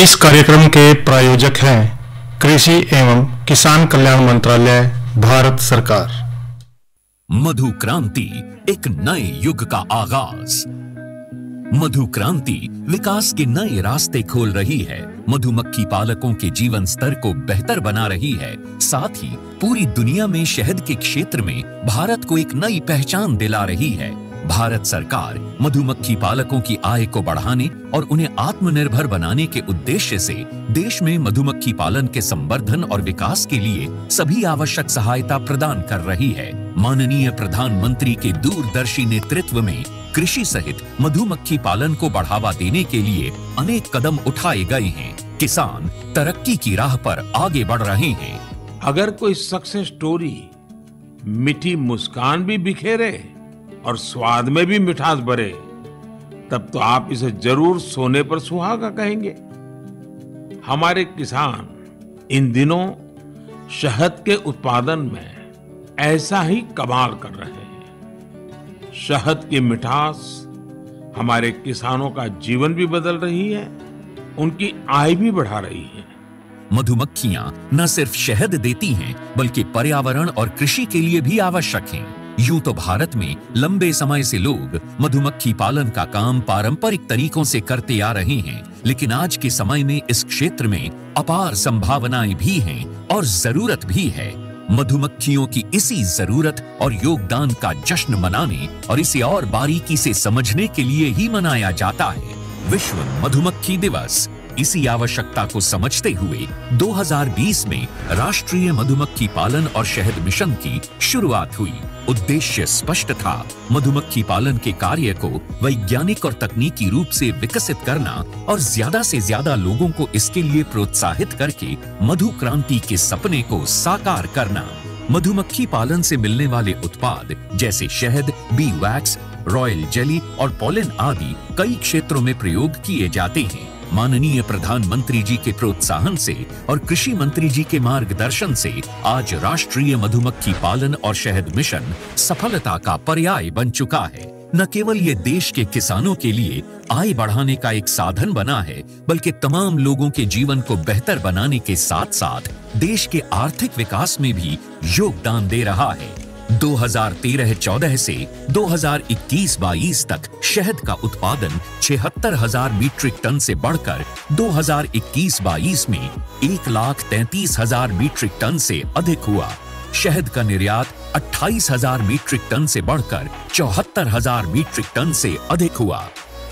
इस कार्यक्रम के प्रायोजक हैं कृषि एवं किसान कल्याण मंत्रालय, भारत सरकार। मधु क्रांति, एक नए युग का आगाज। मधु क्रांति विकास के नए रास्ते खोल रही है, मधुमक्खी पालकों के जीवन स्तर को बेहतर बना रही है, साथ ही पूरी दुनिया में शहद के क्षेत्र में भारत को एक नई पहचान दिला रही है। भारत सरकार मधुमक्खी पालकों की आय को बढ़ाने और उन्हें आत्मनिर्भर बनाने के उद्देश्य से देश में मधुमक्खी पालन के संवर्धन और विकास के लिए सभी आवश्यक सहायता प्रदान कर रही है। माननीय प्रधानमंत्री के दूरदर्शी नेतृत्व में कृषि सहित मधुमक्खी पालन को बढ़ावा देने के लिए अनेक कदम उठाए गए हैं। किसान तरक्की की राह पर आगे बढ़ रहे हैं। अगर कोई सक्सेस स्टोरी मीठी मुस्कान भी बिखेरे और स्वाद में भी मिठास भरे, तब तो आप इसे जरूर सोने पर सुहागा कहेंगे। हमारे किसान इन दिनों शहद के उत्पादन में ऐसा ही कमाल कर रहे हैं। शहद की मिठास हमारे किसानों का जीवन भी बदल रही है, उनकी आय भी बढ़ा रही है। मधुमक्खियां न सिर्फ शहद देती हैं, बल्कि पर्यावरण और कृषि के लिए भी आवश्यक हैं। यूं तो भारत में लंबे समय से लोग मधुमक्खी पालन का काम पारंपरिक तरीकों से करते आ रहे हैं, लेकिन आज के समय में इस क्षेत्र में अपार संभावनाएं भी हैं और जरूरत भी है। मधुमक्खियों की इसी जरूरत और योगदान का जश्न मनाने और इसे और बारीकी से समझने के लिए ही मनाया जाता है विश्व मधुमक्खी दिवस। इसी आवश्यकता को समझते हुए 2020 में राष्ट्रीय मधुमक्खी पालन और शहद मिशन की शुरुआत हुई। उद्देश्य स्पष्ट था, मधुमक्खी पालन के कार्य को वैज्ञानिक और तकनीकी रूप से विकसित करना और ज्यादा से ज्यादा लोगों को इसके लिए प्रोत्साहित करके मधु क्रांति के सपने को साकार करना। मधुमक्खी पालन से मिलने वाले उत्पाद जैसे शहद, बी वैक्स, रॉयल जेली और पॉलन आदि कई क्षेत्रों में प्रयोग किए जाते हैं। माननीय प्रधानमंत्री जी के प्रोत्साहन से और कृषि मंत्री जी के मार्गदर्शन से आज राष्ट्रीय मधुमक्खी पालन और शहद मिशन सफलता का पर्याय बन चुका है। न केवल ये देश के किसानों के लिए आय बढ़ाने का एक साधन बना है, बल्कि तमाम लोगों के जीवन को बेहतर बनाने के साथ साथ देश के आर्थिक विकास में भी योगदान दे रहा है। 2013-14 से 2021-22 तक शहद का उत्पादन 76,000 मीट्रिक टन से बढ़कर 2021-22 में 1,33,000 मीट्रिक टन से अधिक हुआ। शहद का निर्यात 28,000 मीट्रिक टन से बढ़कर 74,000 मीट्रिक टन से अधिक हुआ।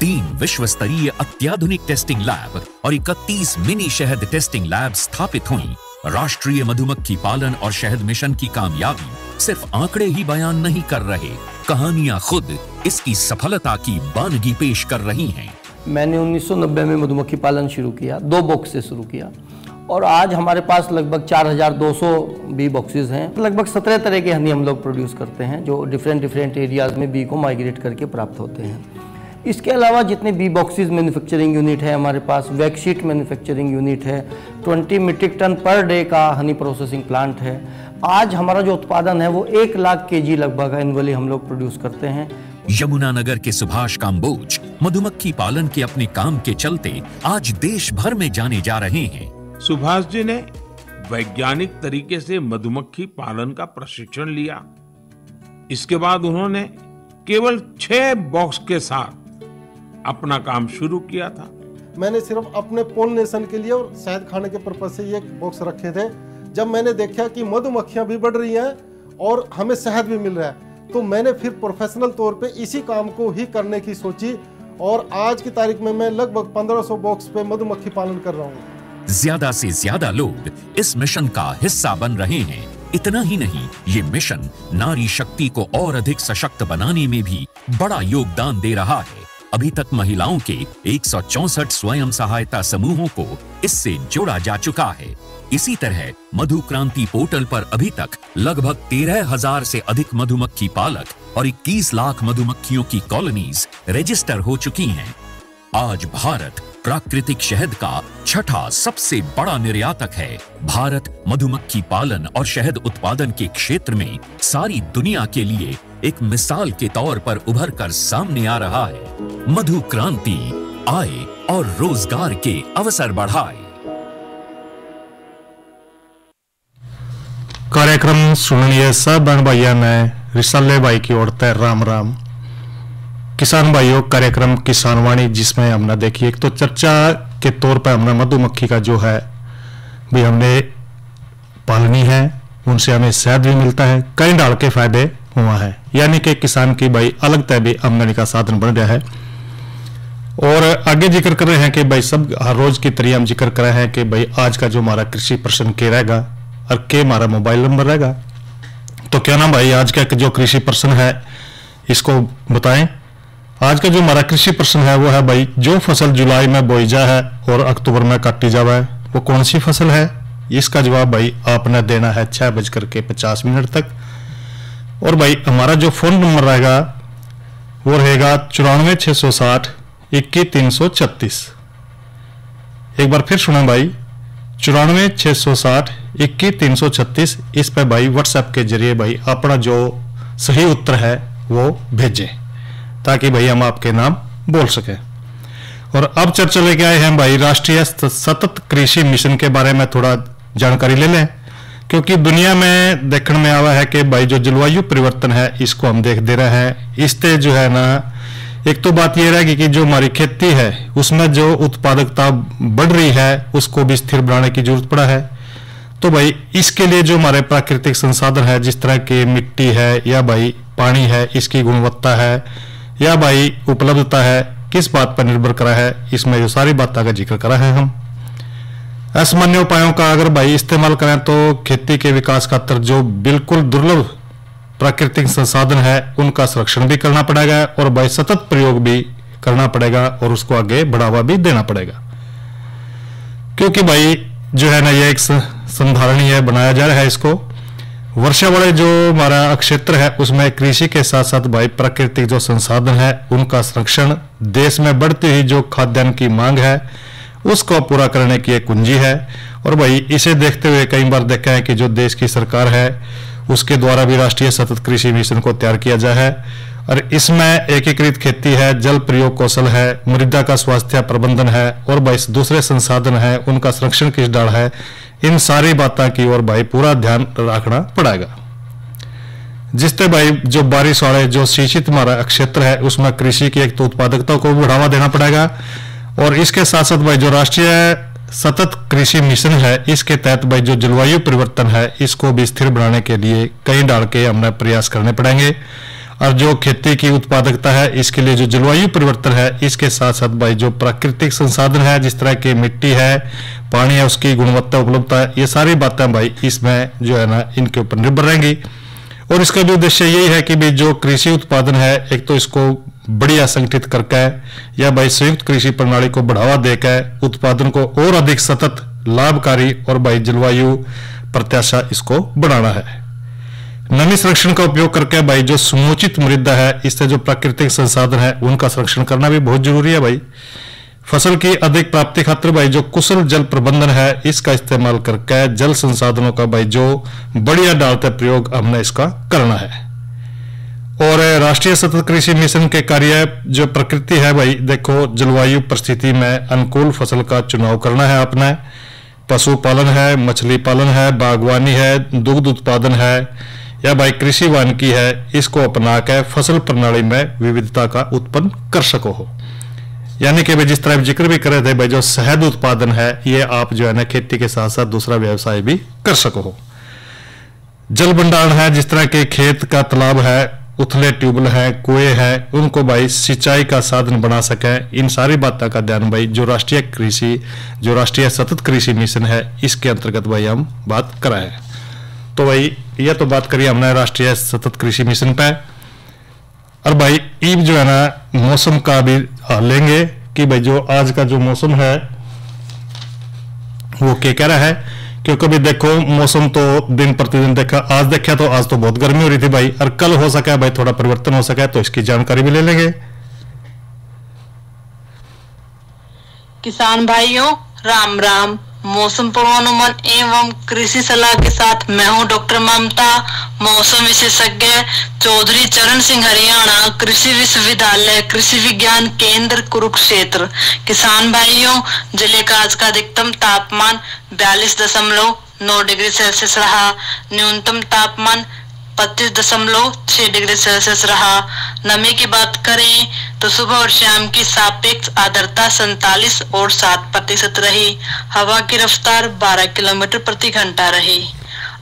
3 विश्व स्तरीय अत्याधुनिक टेस्टिंग लैब और 31 मिनी शहद टेस्टिंग लैब स्थापित हुई। राष्ट्रीय मधुमक्खी पालन और शहद मिशन की कामयाबी सिर्फ आंकड़े ही बयान नहीं कर रहे, कहानियां खुद इसकी सफलता की बानगी पेश कर रही हैं। मैंने 1990 में मधुमक्खी पालन शुरू किया, 2 बॉक्स से शुरू किया और आज हमारे पास लगभग 4,200 बी बॉक्सेस हैं। लगभग 17 तरह के हनी हम लोग प्रोड्यूस करते हैं, जो डिफरेंट एरियाज में बी को माइग्रेट करके प्राप्त होते हैं। इसके अलावा जितने बी बॉक्सेस मैन्युफैक्चरिंग यूनिट है हमारे पास, वैक्सीट मैन्युफैक्चरिंग यूनिट है, 20 मीट्रिक टन पर डे का हनी प्रोसेसिंग प्लांट है। आज हमारा जो उत्पादन है वो 1 लाख केजी लगभग एनुअली हम लोग प्रोड्यूस करते हैं। यमुनानगर के सुभाष काम्बोज मधुमक्खी पालन के अपने काम के चलते आज देश भर में जाने जा रहे हैं। सुभाष जी ने वैज्ञानिक तरीके से मधुमक्खी पालन का प्रशिक्षण लिया। इसके बाद उन्होंने केवल 6 बॉक्स के साथ अपना काम शुरू किया था। मैंने सिर्फ अपने पोलिनेशन के लिए और शहद खाने के पर्पज से ये बॉक्स रखे थे। जब मैंने देखा कि मधुमक्खियां भी बढ़ रही हैं और हमें शहद भी मिल रहा है, तो मैंने फिर प्रोफेशनल तौर पे इसी काम को ही करने की सोची और आज की तारीख में मैं लगभग 1500 बॉक्स पे मधुमक्खी पालन कर रहा हूँ। ज्यादा से ज्यादा लोग इस मिशन का हिस्सा बन रहे हैं। इतना ही नहीं, ये मिशन नारी शक्ति को और अधिक सशक्त बनाने में भी बड़ा योगदान दे रहा है। अभी तक महिलाओं के 164 स्वयं सहायता समूहों को इससे जोड़ा जा चुका है। इसी तरह मधु क्रांति पोर्टल पर अभी तक लगभग 13,000 से अधिक मधुमक्खी पालक और 21 लाख मधुमक्खियों की कॉलोनीज रजिस्टर हो चुकी हैं। आज भारत प्राकृतिक शहद का 6ठा सबसे बड़ा निर्यातक है। भारत मधुमक्खी पालन और शहद उत्पादन के क्षेत्र में सारी दुनिया के लिए एक मिसाल के तौर पर उभर कर सामने आ रहा है। मधु क्रांति आय और रोजगार के अवसर बढ़ाए। कार्यक्रम सुनिए सब बहन भाइयों ने रिसाले भाई की ओर से राम राम। किसान भाइयों, कार्यक्रम किसान वाणी जिसमें हमने देखी एक तो चर्चा के तौर पर हमने मधुमक्खी का जो है भी हमने पालनी है, उनसे हमें शहद भी मिलता है, कई डाल के फायदे हुआ है, यानी कि किसान की भाई अलग तय भी आमदनी का साधन बन गया है। और आगे जिक्र कर रहे हैं कि भाई सब हर रोज की तरह हम जिक्र कर रहे हैं कि भाई आज का जो हमारा कृषि प्रश्न के रहेगा और के हमारा मोबाइल नंबर रहेगा। तो क्या ना भाई आज का जो कृषि प्रश्न है इसको बताएं। आज का जो हमारा कृषि प्रश्न है वो है भाई, जो फसल जुलाई में बोई जा है और अक्टूबर में काटी जावा है वो कौन सी फसल है? इसका जवाब भाई आपने देना है 6:50 तक। और भाई हमारा जो फोन नंबर रहेगा वो रहेगा 94 660 21 336। एक बार फिर सुना भाई, 94 660 21 336। इस पे भाई व्हाट्सएप के जरिए भाई अपना जो सही उत्तर है वो भेजें ताकि भाई हम आपके नाम बोल सकें। और अब चर्चा लेके आए हैं भाई राष्ट्रीय सतत कृषि मिशन के बारे में थोड़ा जानकारी ले लें, क्योंकि दुनिया में देखने में आवा है कि भाई जो जलवायु परिवर्तन है इसको हम देख दे रहे हैं। इससे जो है ना एक तो बात यह रहेगी कि जो हमारी खेती है उसमें जो उत्पादकता बढ़ रही है उसको भी स्थिर बनाने की जरूरत पड़ा है। तो भाई इसके लिए जो हमारे प्राकृतिक संसाधन है जिस तरह की मिट्टी है या भाई पानी है, इसकी गुणवत्ता है या भाई उपलब्धता है, किस बात पर निर्भर करा है, इसमें जो सारी बातों का जिक्र करा है। हम असामान्य उपायों का अगर भाई इस्तेमाल करें तो खेती के विकास खातिर जो बिल्कुल दुर्लभ प्राकृतिक संसाधन है उनका संरक्षण भी करना पड़ेगा और भाई सतत प्रयोग भी करना पड़ेगा और उसको आगे बढ़ावा भी देना पड़ेगा, क्योंकि भाई जो है ना ये एक संधारणीय बनाया जा रहा है इसको। वर्षा वाले जो हमारा क्षेत्र है उसमें कृषि के साथ साथ भाई प्राकृतिक जो संसाधन है उनका संरक्षण देश में बढ़ती हुई जो खाद्यान्न की मांग है उसको पूरा करने की एक कुंजी है। और भाई इसे देखते हुए कई बार देखा है कि जो देश की सरकार है उसके द्वारा भी राष्ट्रीय सतत कृषि मिशन को तैयार किया जाए है और इसमें एकीकृत खेती है, जल प्रयोग कौशल है, मृदा का स्वास्थ्य प्रबंधन है और भाई दूसरे संसाधन है उनका संरक्षण किस डाल है, इन सारी बातों की ओर भाई पूरा ध्यान रखना पड़ेगा। जिससे भाई जो बारिश वाले जो सिंचित हमारा क्षेत्र है उसमें कृषि की एक तो उत्पादकता को बढ़ावा देना पड़ेगा और इसके साथ साथ भाई जो राष्ट्रीय सतत कृषि मिशन है इसके तहत भाई जो जलवायु परिवर्तन है इसको भी स्थिर बनाने के लिए कई डाल के हमने प्रयास करने पड़ेंगे। और जो खेती की उत्पादकता है इसके लिए जो जलवायु परिवर्तन है इसके साथ साथ भाई जो प्राकृतिक संसाधन है जिस तरह की मिट्टी है, पानी है, उसकी गुणवत्ता उपलब्धता है, ये सारी बातें भाई इसमें जो है ना इनके ऊपर निर्भर रहेंगी। और इसका भी उद्देश्य यही है कि भाई जो कृषि उत्पादन है एक तो इसको बढ़िया संगठित करके या भाई संयुक्त कृषि प्रणाली को बढ़ावा देकर उत्पादन को और अधिक सतत लाभकारी और भाई जलवायु प्रत्याशा इसको बढ़ाना है। नमी संरक्षण का उपयोग करके भाई जो समुचित मृदा है इससे जो प्राकृतिक संसाधन है उनका संरक्षण करना भी बहुत जरूरी है। भाई फसल की अधिक प्राप्ति खातिर भाई जो कुशल जल प्रबंधन है इसका इस्तेमाल करके जल संसाधनों का भाई जो बढ़िया डालते प्रयोग हमने इसका करना है। और राष्ट्रीय सतत कृषि मिशन के कार्य जो प्रकृति है भाई देखो जलवायु परिस्थिति में अनुकूल फसल का चुनाव करना है आपने। पशुपालन है, मछली पालन है, बागवानी है, दुग्ध उत्पादन है या भाई कृषि वानिकी है, इसको अपना के फसल प्रणाली में विविधता का उत्पन्न कर सको हो। यानी कि भाई जिस तरह जिक्र भी कर रहे थे भाई जो शहद उत्पादन है ये आप जो है ना खेती के साथ साथ दूसरा व्यवसाय भी कर सको हो। जल भंडारण है, जिस तरह के खेत का तालाब है, उथले ट्यूबवेल है, कुएं हैं, उनको भाई सिंचाई का साधन बना सके, इन सारी बातों का ध्यान भाई जो राष्ट्रीय कृषि जो राष्ट्रीय सतत कृषि मिशन है इसके अंतर्गत भाई हम बात कर रहे हैं। तो भाई ये तो बात करिए हमने राष्ट्रीय सतत कृषि मिशन पे। और भाई ईब जो है ना मौसम का भी लेंगे कि भाई जो आज का जो मौसम है वो क्या कह रहा है, क्योंकि भी देखो मौसम तो दिन प्रतिदिन आज देखा तो आज तो बहुत गर्मी हो रही थी भाई, और कल हो सका भाई थोड़ा परिवर्तन हो सका, तो इसकी जानकारी भी ले लेंगे। किसान भाइयों राम राम, मौसम पूर्वानुमान एवं कृषि सलाह के साथ मैं हूं डॉक्टर ममता, मौसम विशेषज्ञ, चौधरी चरण सिंह, हरियाणा, कृषि विश्वविद्यालय, कृषि विज्ञान केंद्र, कुरुक्षेत्र। किसान भाइयों, जिले का आज का अधिकतम तापमान 42.9 डिग्री सेल्सियस रहा। न्यूनतम तापमान 25.6 डिग्री सेल्सियस रहा। नमी की बात करें तो सुबह और शाम की सापेक्ष आर्द्रता 47 और 7% रही। हवा की रफ्तार 12 किलोमीटर प्रति घंटा रही।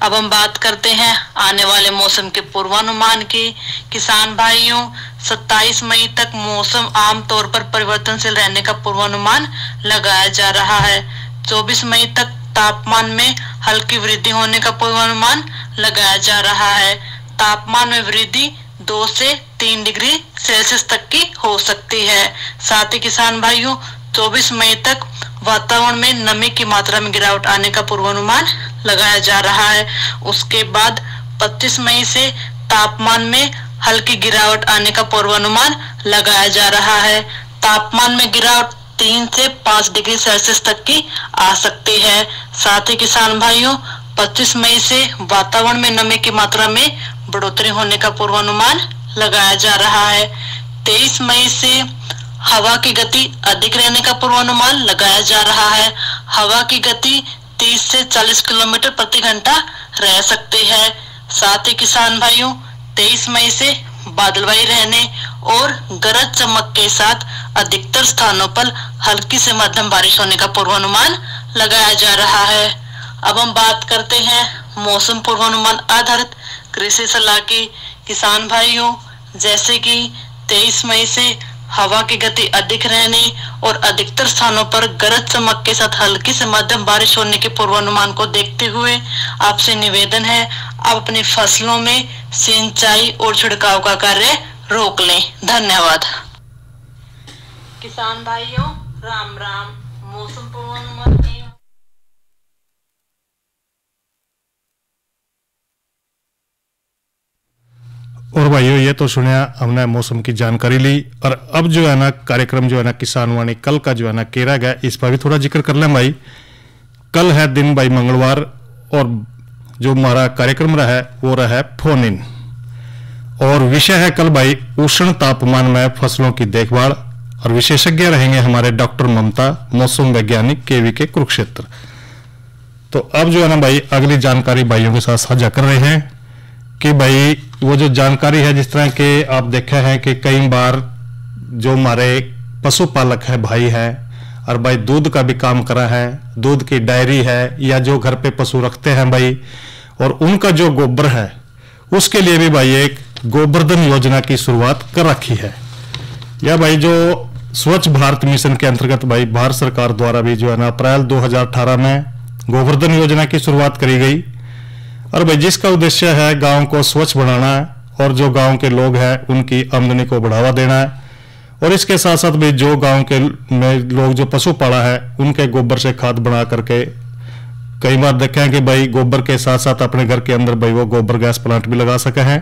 अब हम बात करते हैं आने वाले मौसम के पूर्वानुमान की। किसान भाइयों, 27 मई तक मौसम आमतौर पर परिवर्तनशील रहने का पूर्वानुमान लगाया जा रहा है। 24 मई तक तापमान में हल्की वृद्धि होने का पूर्वानुमान लगाया जा रहा है। तापमान में वृद्धि 2 से 3 डिग्री सेल्सियस तक की हो सकती है। साथ ही किसान भाइयों, 24 मई तक वातावरण में नमी की मात्रा में गिरावट आने का पूर्वानुमान लगाया जा रहा है। उसके बाद 25 मई से तापमान में हल्की गिरावट आने का पूर्वानुमान लगाया जा रहा है। तापमान में गिरावट 3 से 5 डिग्री सेल्सियस तक की आ सकती है। साथ ही किसान भाइयों, 25 मई से वातावरण में नमी की मात्रा में बढ़ोतरी होने का पूर्वानुमान लगाया जा रहा है। 23 मई से हवा की गति अधिक रहने का पूर्वानुमान लगाया जा रहा है। हवा की गति 30 से 40 किलोमीटर प्रति घंटा रह सकती है। साथ ही किसान भाइयों, 23 मई से बादलवाई रहने और गरज चमक के साथ अधिकतर स्थानों पर हल्की से मध्यम बारिश होने का पूर्वानुमान लगाया जा रहा है। अब हम बात करते हैं मौसम पूर्वानुमान आधारित कृषि सलाह की। किसान भाइयों, जैसे कि 23 मई से हवा की गति अधिक रहने और अधिकतर स्थानों पर गरज चमक के साथ हल्की से मध्यम बारिश होने के पूर्वानुमान को देखते हुए आपसे निवेदन है, आप अपनी फसलों में सिंचाई और छिड़काव का कार्य रोक लें। धन्यवाद। किसान भाइयों, राम राम। मौसम पूर्वानुमान और भाइयों, ये तो सुना हमने मौसम की जानकारी ली, और अब जो है ना कार्यक्रम जो है ना किसान वाणी कल का जो है ना केरा गया, इस पर भी थोड़ा जिक्र कर लें भाई। कल है दिन भाई मंगलवार, और जो हमारा कार्यक्रम रहा है वो रहा है फोन इन, और विषय है कल भाई उष्ण तापमान में फसलों की देखभाल, और विशेषज्ञ रहेंगे हमारे डॉक्टर ममता, मौसम वैज्ञानिक केवी के कुरुक्षेत्र। तो अब जो है ना भाई अगली जानकारी भाइयों के साथ साझा कर रहे हैं कि भाई वो जो जानकारी है, जिस तरह के आप देखे हैं कि कई बार जो हमारे पशुपालक है भाई है, और भाई दूध का भी काम करा है, दूध की डायरी है, या जो घर पे पशु रखते हैं भाई, और उनका जो गोबर है उसके लिए भी भाई एक गोवर्धन योजना की शुरुआत कर रखी है। या भाई जो स्वच्छ भारत मिशन के अंतर्गत भाई भारत सरकार द्वारा भी जो है ना अप्रैल 2018 में गोवर्धन योजना की शुरुआत करी गई, और भाई जिसका उद्देश्य है गांव को स्वच्छ बनाना है, और जो गांव के लोग हैं उनकी आमदनी को बढ़ावा देना है, और इसके साथ साथ भाई जो गांव के में लोग जो पशु पाला है उनके गोबर से खाद बना करके, कई बार देखे हैं कि भाई गोबर के साथ साथ अपने घर के अंदर भाई वो गोबर गैस प्लांट भी लगा सके हैं,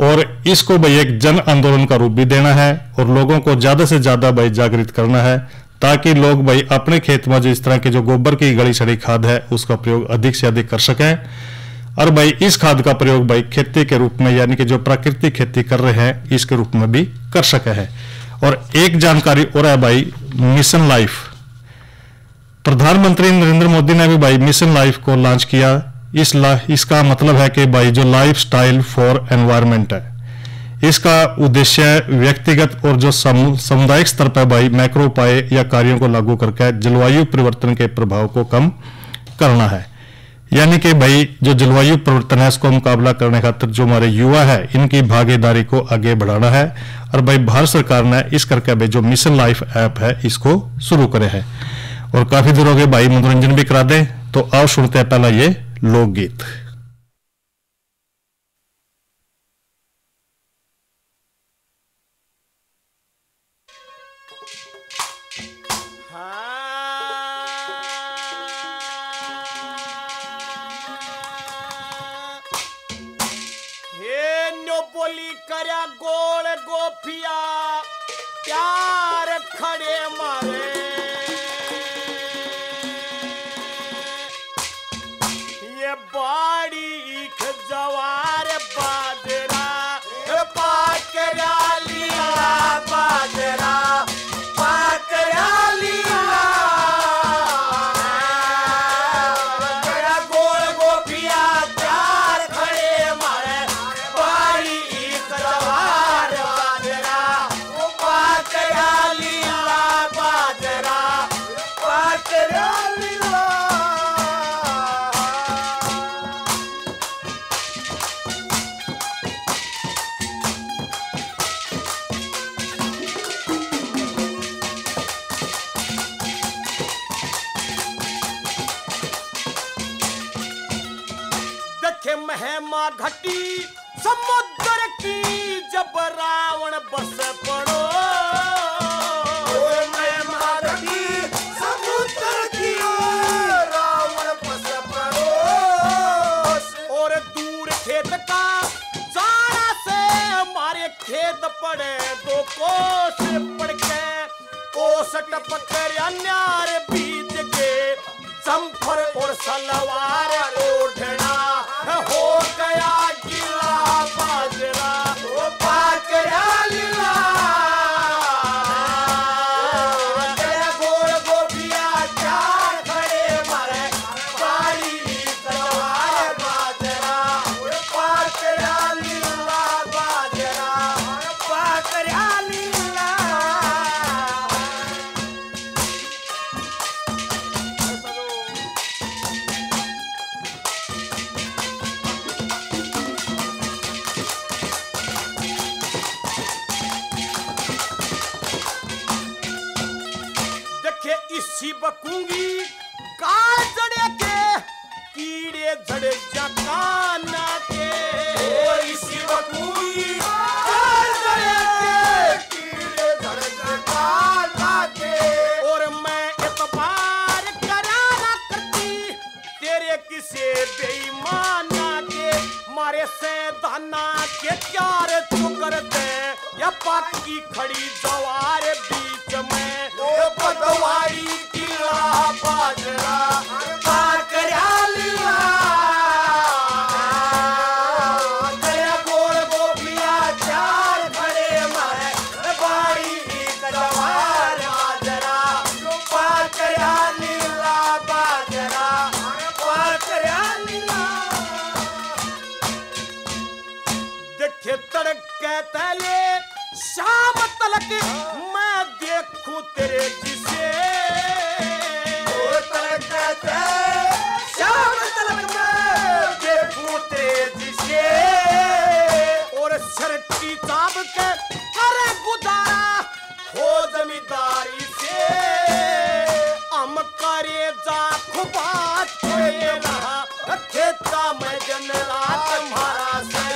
और इसको भाई एक जन आंदोलन का रूप भी देना है, और लोगों को ज्यादा से ज्यादा भाई जागृत करना है, ताकि लोग भाई अपने खेत में जो इस तरह के जो गोबर की गली सड़ी खाद है उसका प्रयोग अधिक से अधिक कर सकें, और भाई इस खाद का प्रयोग भाई खेती के रूप में, यानी कि जो प्राकृतिक खेती कर रहे हैं इसके रूप में भी कर सके है। और एक जानकारी और है भाई मिशन लाइफ, प्रधानमंत्री नरेंद्र मोदी ने भी भाई मिशन लाइफ को लॉन्च किया। इसका मतलब है कि भाई जो लाइफ स्टाइल फॉर एनवायरमेंट है, इसका उद्देश्य व्यक्तिगत और जो सामुदायिक स्तर पर भाई मैक्रो उपाय या कार्यों को लागू करके जलवायु परिवर्तन के प्रभाव को कम करना है। यानी कि भाई जो जलवायु परिवर्तन है इसको मुकाबला करने खातिर जो हमारे युवा है इनकी भागीदारी को आगे बढ़ाना है, और भाई भारत सरकार ने इस करके भाई जो मिशन लाइफ ऐप है इसको शुरू करे है, और काफी देर हो गए भाई मनोरंजन भी करा दे। तो आओ सुनते हैं पहला ये लोकगीत। बोली करया गोल गोफिया प्यार खड़े मारे बाड़ी जवार बाजरा पाकरा लीला बाजरा पाकरा लीला तेरा गोल गोपिया चार खड़े मारे बाड़ी जवार बाजरा पाकरा लीला बाजरा पाकरा लीला। देखे महिमा घटी समुद्र की जब रावण बस पड़ो महिमा घटी समुद्र की रावण बस पड़ो और दूर खेत का जाना से मारे खेत पड़े दो कोस पड़ के कोसट पकड़ अन्यार बीत के जम्फर और सलवार ओढ़ना हो गया गिला बाजरा पाकरा लीला तेरा गोल गोपिया चार खड़े मारे बाड़ी सलवार बाजरा पाकरा लीला बाजरा पाकरा लीला। देखे इसी बकूंगी काल जड़े के कीड़े झड़े जकाना के इसी बकूंगी काल जड़े के कीड़े झड़े जकाना के और मैं इतबार कराना करती तेरे किसे बेईमाना के मारे से दाना के चार चुकर दे या पाकी खड़ी जवार बीच में पतवारी किला बाजरा पाकरा लीला तेरा गोल गोपिया चार खड़े मारे बाड़ी जवार बाजरा पाकरा लीला बाजरा पाकरा लीला। देखे तड़के तले शाम तलक मैं देखूं तेरे जिसे शाम तलक मैं देखूं तेरे जिसे और शर्टी चाप के अरे गुजारा हो जमींदारी से हम करे जा खुबात रहा खेता में जन रात तुम्हारा से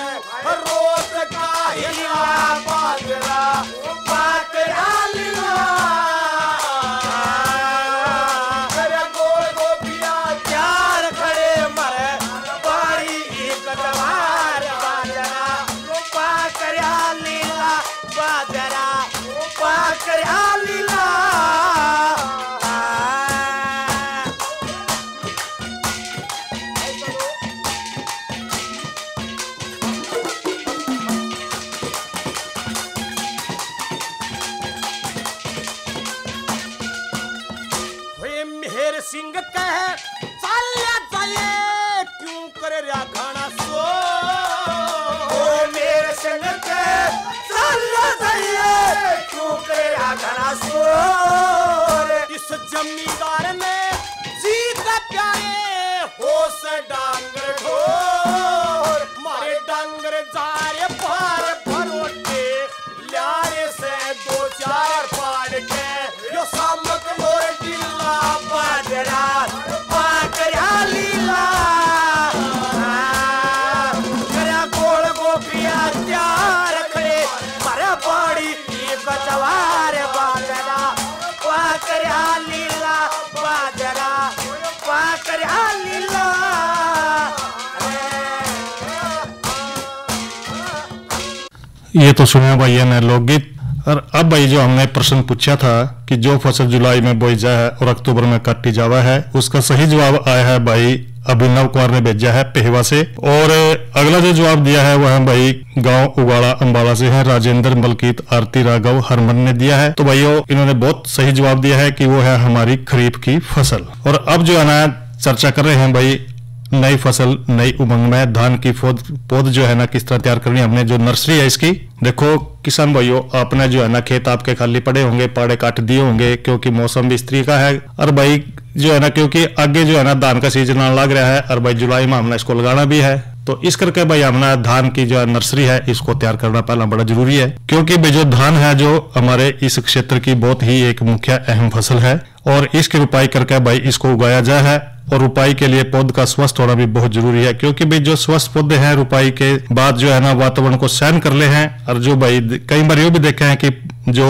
रोज का हिला बाजरा पाकरा लीला तेरा गोल गोपिया चार खड़े मरे बाड़ी जवार बाजरा पाकरा लीला बाजरा पाकरा लीला। मेहर सिंह कह चाल्या जाए क्यों करे राघाना सो मेहर सिंह कह चाल्या जाए क्यों करे राघाना सो इस जमींदार ने जीत प्यारे होश डांगर ढोर मारे डांगर जारे पार भरोटे ल्यारे से दो चार पाड़ के यो सामक मोर गिल्ला बाजरा पाकरा लीला तेरा गोल गोपिया चार खड़े मारे बाड़ी जवार बाजरा पाकरा लीला बाजरा पाकरा लीला। ये तो सुना भाई ने लोकगीत। और अब भाई जो हमने प्रश्न पूछा था कि जो फसल जुलाई में बोई जाए है और अक्टूबर में काटी जावा है, उसका सही जवाब आया है भाई अभिनव कुमार ने भेजा है पेहवा से। और अगला जो जवाब दिया है वह है भाई गांव उगाड़ा अंबाला से है राजेंद्र मलकीत आरती राघव हरमन ने दिया है। तो भाइयों इन्होंने बहुत सही जवाब दिया है कि वो है हमारी खरीफ की फसल। और अब जो है ना चर्चा कर रहे हैं भाई नई फसल नई उमंग में धान की पौध जो है ना किस तरह तैयार करनी है। हमने जो नर्सरी है इसकी देखो किसान भाइयों, आपने जो है ना खेत आपके खाली पड़े होंगे, पाड़े काट दिए होंगे क्योंकि मौसम भी इस तरह का है। और भाई जो है ना क्योंकि आगे जो है ना धान का सीजन आने लग रहा है और भाई जुलाई में हमने इसको लगाना भी है, तो इस करके भाई हमने धान की जो नर्सरी है इसको तैयार करना पहला बड़ा जरूरी है। क्योंकि भाई जो धान है जो हमारे इस क्षेत्र की बहुत ही एक मुख्य अहम फसल है और इसकी रुपाई करके भाई इसको उगाया जाए है। और रुपाई के लिए पौध का स्वस्थ होना भी बहुत जरूरी है क्योंकि भाई जो स्वस्थ पौधे हैं रुपाई के बाद जो है ना वातावरण को सहन कर ले हैं। और जो भाई कई बार ये भी देखे हैं कि जो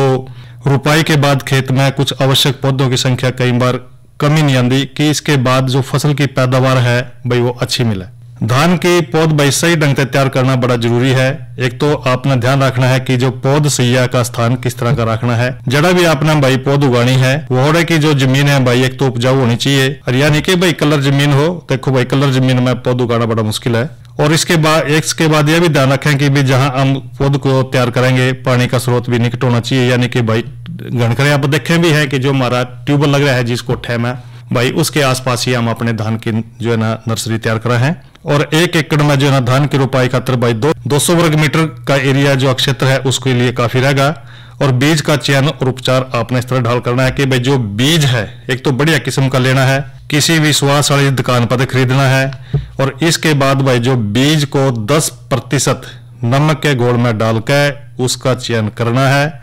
रुपाई के बाद खेत में कुछ आवश्यक पौधों की संख्या कई बार कमी नहीं आती कि इसके बाद जो फसल की पैदावार है भाई वो अच्छी मिले। धान की पौध भाई सही ढंग से तैयार करना बड़ा जरूरी है। एक तो आपने ध्यान रखना है कि जो पौध सैया का स्थान किस तरह का रखना है। जड़ा भी आपने भाई पौध उगानी है वोड़े की जो जमीन है भाई एक तो उपजाऊ होनी चाहिए और यानी कि भाई कलर जमीन हो। देखो भाई कलर जमीन में पौध उगाना बड़ा मुश्किल है। और इसके बाद यह भी ध्यान रखें कि भाई जहां हम पौध को तैयार करेंगे पानी का स्रोत भी निकट होना चाहिए। यानी कि भाई घनकरे आप देखें भी है कि जो हमारा ट्यूबवेल लग रहा है जिसको ठेम है भाई उसके आसपास ही हम अपने धान की जो है ना नर्सरी तैयार कर रहे हैं। और 1 एकड़ में जो है ना धान की रुपाई खातर भाई 200 वर्ग मीटर का एरिया जो क्षेत्र है उसके लिए काफी रहेगा। और बीज का चयन और उपचार आपने इस तरह ढाल करना है कि भाई जो बीज है एक तो बढ़िया किस्म का लेना है, किसी विश्वास वाली दुकान पर खरीदना है। और इसके बाद भाई जो बीज को 10% नमक के घोल में डालकर उसका चयन करना है।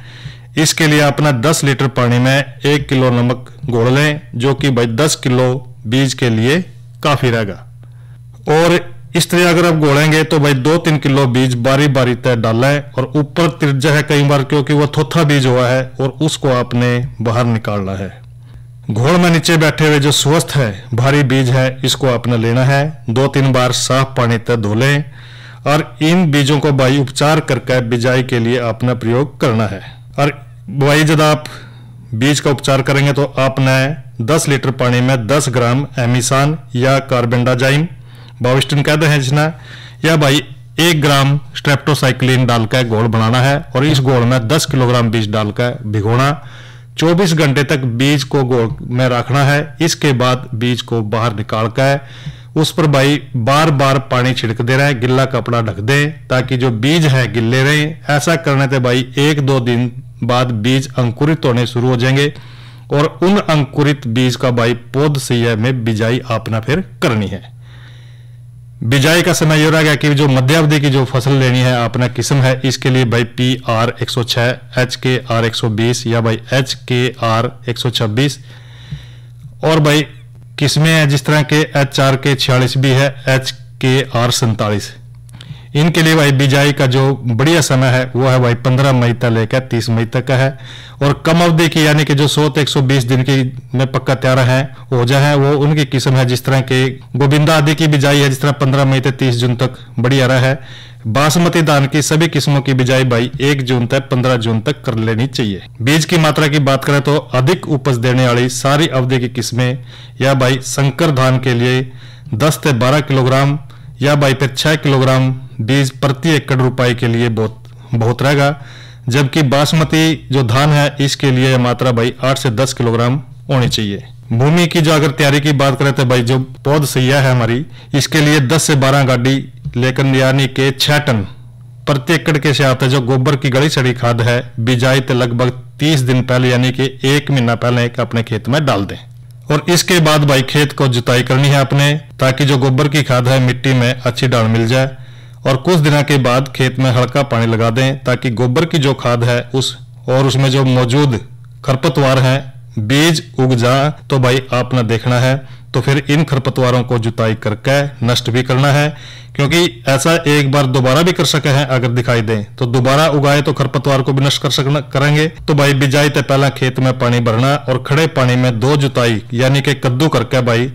इसके लिए अपना 10 लीटर पानी में 1 किलो नमक घोल लें जो कि भाई 10 किलो बीज के लिए काफी रहेगा। और इस तरह अगर आप घोलेंगे तो भाई 2-3 किलो बीज बारी बारी तय डालें। और ऊपर तिरजा है कई बार क्योंकि वो थोथा बीज हुआ है और उसको आपने बाहर निकालना है। घोल में नीचे बैठे हुए जो स्वस्थ है भारी बीज है इसको आपने लेना है, 2-3 बार साफ पानी तय धो लें। और इन बीजों को भाई उपचार करके बिजाई के लिए आपने प्रयोग करना है। और भाई जब आप बीज का उपचार करेंगे तो आपने 10 लीटर पानी में 10 ग्राम एमिसान या कार्बेंडाजाइम बाविस्टिन कहते हैं जिसने या भाई 1 ग्राम स्ट्रेप्टोसाइक्लिन डालकर घोल बनाना है। और इस घोल में 10 किलोग्राम बीज डालकर भिगोना, 24 घंटे तक बीज को घोल में रखना है। इसके बाद बीज को बाहर निकाल कर उस पर भाई बार बार पानी छिड़क दे रहे हैं, गिल्ला कपड़ा ढक दें ताकि जो बीज है गिल्ले रहें। ऐसा करने से भाई 1-2 दिन बाद बीज अंकुरित होने शुरू हो जाएंगे और उन अंकुरित बीज का भाई पौध सैया में बिजाई आपने फिर करनी है। बिजाई का समय यह रह गया कि जो मध्यावधि की जो फसल लेनी है आपने किस्म है इसके लिए भाई PR 106, HKR 120 या भाई HKR 126 और भाई किस्में हैं जिस तरह के HRK 46 भी है, HKR 47। इनके लिए भाई बिजाई का जो बढ़िया समय है वो है भाई 15 मई तक लेकर 30 मई तक का है। और कम अवधि की यानी कि जो 100-120 दिन की में पक्का तैयार है हो जाए वो उनकी किस्म है जिस तरह के गोविंदा आदि की बिजाई है जिस तरह 15 मई से 30 जून तक बढ़िया रहा है। बासमती धान की सभी किस्मों की बिजाई भाई 1 जून तक 15 जून तक कर लेनी चाहिए। बीज की मात्रा की बात करें तो अधिक उपज देने वाली सारी अवधि की किस्में या भाई संकर धान के लिए 10 से 12 किलोग्राम या भाई फिर 6 किलोग्राम बीज प्रति एकड़ रुपाई के लिए बहुत रहेगा। जबकि बासमती जो धान है इसके लिए मात्रा भाई 8 से 10 किलोग्राम होनी चाहिए। भूमि की जो अगर तैयारी की बात करें तो भाई जो पौध सैया है हमारी इसके लिए 10 से 12 गाड़ी लेकर यानी के 6 टन प्रति एकड़ के साथ जो गोबर की गली सड़ी खाद है बिजाई से लगभग 30 दिन पहले यानी कि 1 महीना पहले अपने खेत में डाल दें। और इसके बाद भाई खेत को जुताई करनी है अपने ताकि जो गोबर की खाद है मिट्टी में अच्छी डाल मिल जाए। और कुछ दिनों के बाद खेत में हल्का पानी लगा दें ताकि गोबर की जो खाद है उसमें जो मौजूद खरपतवार हैं बीज उग जाए। तो भाई आपने देखना है तो फिर इन खरपतवारों को जुताई करके नष्ट भी करना है क्योंकि ऐसा एक बार दोबारा भी कर सके हैं अगर दिखाई दें तो दोबारा उगाए तो खरपतवार को भी नष्ट करेंगे। तो भाई बिजाई से पहला खेत में पानी भरना और खड़े पानी में 2 जुताई यानी कि कद्दू करके भाई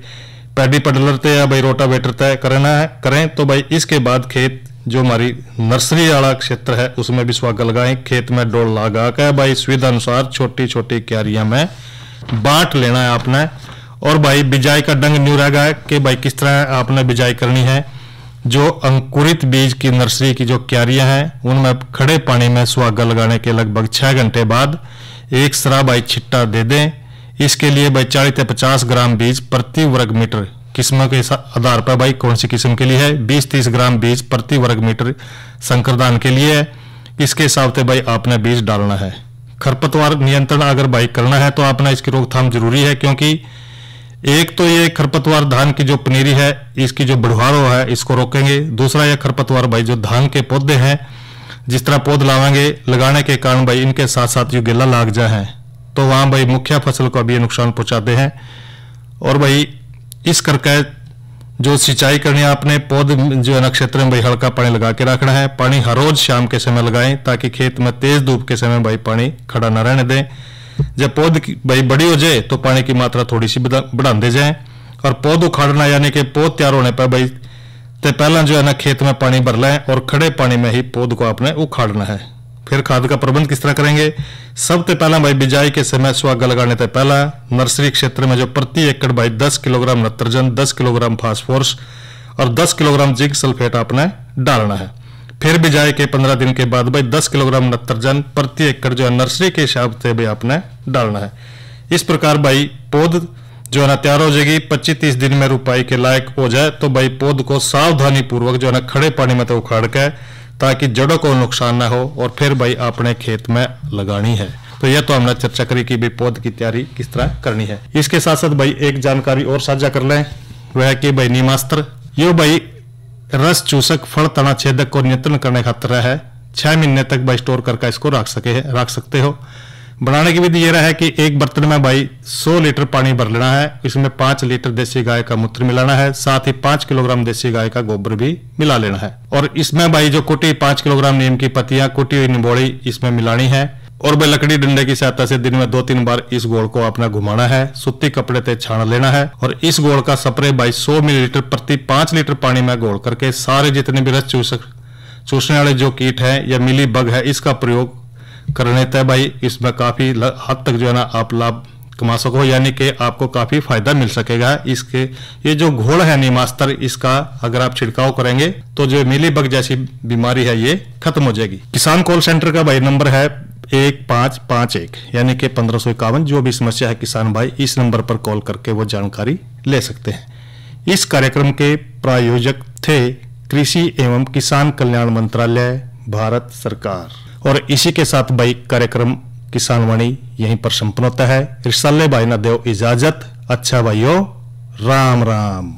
पैडी पडलर ते या भाई रोटावेटर तय करें। तो भाई इसके बाद खेत जो हमारी नर्सरी वाला क्षेत्र है उसमें भी स्वागत लगाएं। खेत में डोल लगा कर भाई सुविधा अनुसार छोटी छोटी क्यारियां में बांट लेना है आपने। और भाई बिजाई का डंग न्यू रहेगा कि भाई किस तरह आपने बिजाई करनी है। जो अंकुरित बीज की नर्सरी की जो क्यारियां हैं उनमें खड़े पानी में सुहागा लगाने के लगभग 6 घंटे बाद एक सरा भाई छिट्टा दे दें। इसके लिए भाई 40 से 50 ग्राम बीज प्रति वर्ग मीटर, किस्म के आधार पर भाई कौन सी किस्म के लिए है, 20-30 ग्राम बीज प्रति वर्ग मीटर संकरदान के लिए है। इसके हिसाब से भाई आपने बीज डालना है। खरपतवार नियंत्रण अगर भाई करना है तो आपने इसकी रोकथाम जरूरी है, क्योंकि एक तो ये खरपतवार धान की जो पनीरी है इसकी जो बढ़वारो है इसको रोकेंगे। दूसरा ये खरपतवार भाई जो धान के पौधे हैं जिस तरह पौध लावाएंगे लगाने के कारण भाई इनके साथ साथ जो गिल्ला लाग जाए हैं तो वहां भाई मुख्य फसल को भी ये नुकसान पहुंचाते हैं। और भाई इस करके जो सिंचाई करनी है आपने पौध जो है ना क्षेत्र में भाई हल्का पानी लगा के रखना है। पानी हर रोज शाम के समय लगाएं ताकि खेत में तेज धूप के समय भाई पानी खड़ा न रहने दें। जब पौध भाई बड़ी हो जाए तो पानी की मात्रा थोड़ी सी बढ़ा दे जाए। और पौध उखाड़ना यानी कि पौध तैयार होने पर भाई तो पहला जो है ना खेत में पानी भर लें और खड़े पानी में ही पौध को आपने उखाड़ना है। फिर खाद का प्रबंध किस तरह करेंगे, सबसे पहला भाई बिजाई के समय सुहागा लगाने से पहला नर्सरी क्षेत्र में जो प्रति एकड़ भाई 10 किलोग्राम नाइट्रोजन, 10 किलोग्राम फास्फोरस और 10 किलोग्राम जिंक सल्फेट आपने डालना है। फिर बिजाई के 15 दिन के बाद भाई 10 किलोग्राम नाइट्रोजन प्रति एकड़ जो है नर्सरी के हिसाब से भी आपने डालना है। इस प्रकार भाई पौध जो है ना तैयार हो जाएगी। 25-30 दिन में रुपाई के लायक हो जाए तो भाई पौध को सावधानी पूर्वक जो है ना खड़े पानी में तो उखाड़ के ताकि जड़ों को नुकसान ना हो और फिर भाई अपने खेत में लगानी है। तो यह तो हमने चर्चा करी कि भाई पौध की तैयारी किस तरह करनी है। इसके साथ साथ भाई एक जानकारी और साझा कर लें, वह है कि भाई नीमास्त्र यो भाई रस चूसक फल तना छेदक को नियंत्रण करने खातिर है। 6 महीने तक भाई स्टोर करके इसको रख सकते हो। बनाने की विधि ये रहा है कि एक बर्तन में भाई 100 लीटर पानी भर लेना है। इसमें 5 लीटर देसी गाय का मूत्र मिलाना है, साथ ही 5 किलोग्राम देसी गाय का गोबर भी मिला लेना है। और इसमें भाई जो कुटी 5 किलोग्राम नीम की पत्तियां कुटी हुई निबोड़ी इसमें मिलानी है। और भाई लकड़ी डंडे की सहायता से दिन में 2-3 बार इस घोल को अपना घुमाना है। सूती कपड़े से छान लेना है और इस घोल का स्प्रे भाई 100 मिलीलीटर प्रति 5 लीटर पानी में घोल करके सारे जितने भी रस चूसने वाले जो कीट है या मिली बग है इसका प्रयोग करने तय भाई इसमें काफी हद तक जो है ना आप लाभ कमा सको, यानी कि आपको काफी फायदा मिल सकेगा। इसके ये जो घोल है नीमास्त्र इसका अगर आप छिड़काव करेंगे तो जो मिली बग जैसी बीमारी है ये खत्म हो जाएगी। किसान कॉल सेंटर का भाई नंबर है 1551 यानी कि 1551। जो भी समस्या है किसान भाई इस नंबर पर कॉल करके वो जानकारी ले सकते हैं। इस कार्यक्रम के प्रायोजक थे कृषि एवं किसान कल्याण मंत्रालय, भारत सरकार। और इसी के साथ भाई कार्यक्रम किसान वाणी यहीं पर संपन्न होता है। रिसाले भाई ना देव इजाजत। अच्छा भाइयों, राम राम।